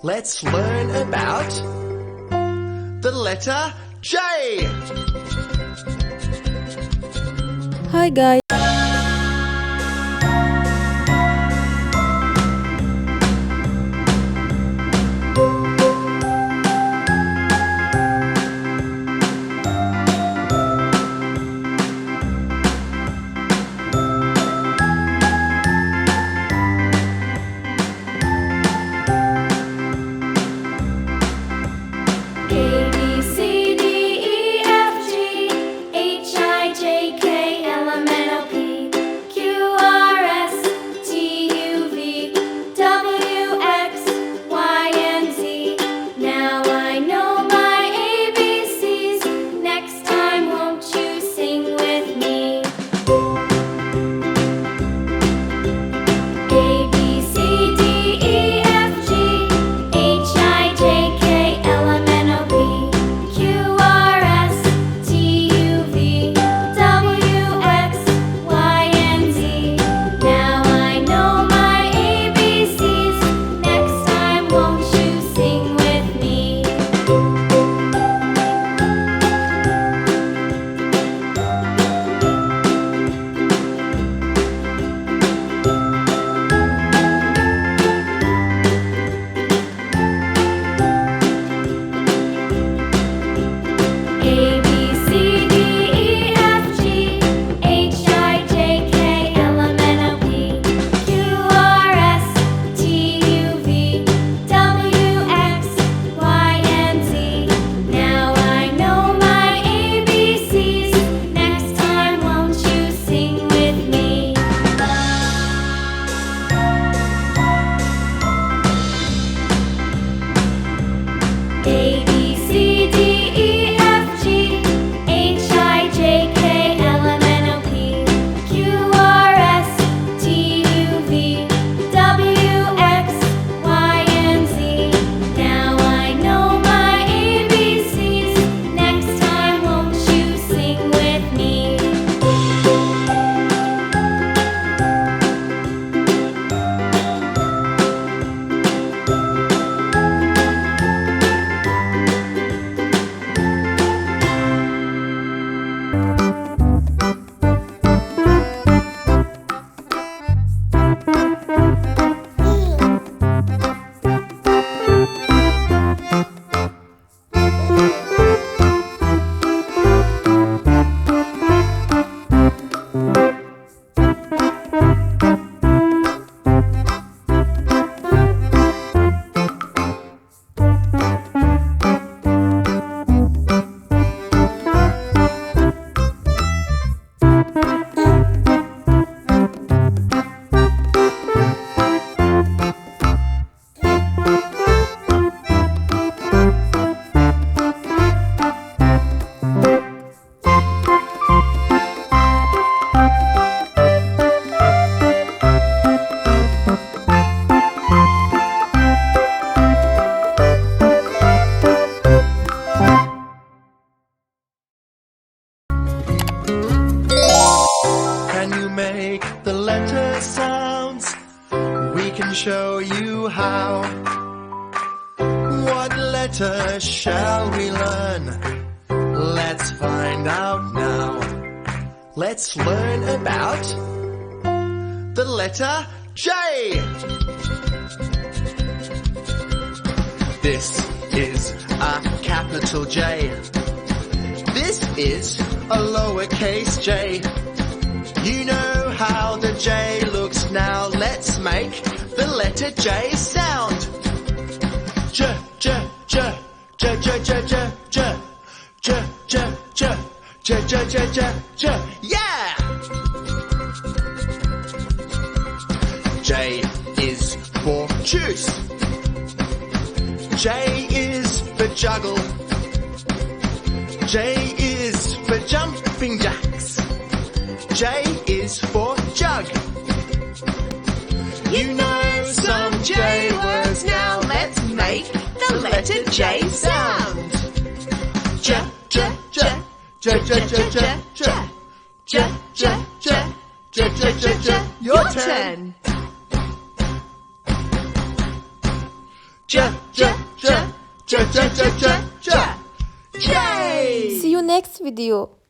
Let's learn about the letter J. Hi guys. Make the letter sounds. We can show you how. What letter shall we learn? Let's find out now. Let's learn about the letter J. This is a capital J. This is a lowercase j. You know how the J looks now. Let's make the letter J sound. J, J, J, J, J, J, J, J, J, J, J, J, J, J, J, J. Yeah! J is for juice. J is for juggle. J is for jumping jacks. J is for jug. You know some J words now. Let's make the letter J sound. J, J, J, J, J, J, J, J, J, J, J, J, J, J, J. Your turn. J, J, J, J, J, J, J, J, J. See you next video.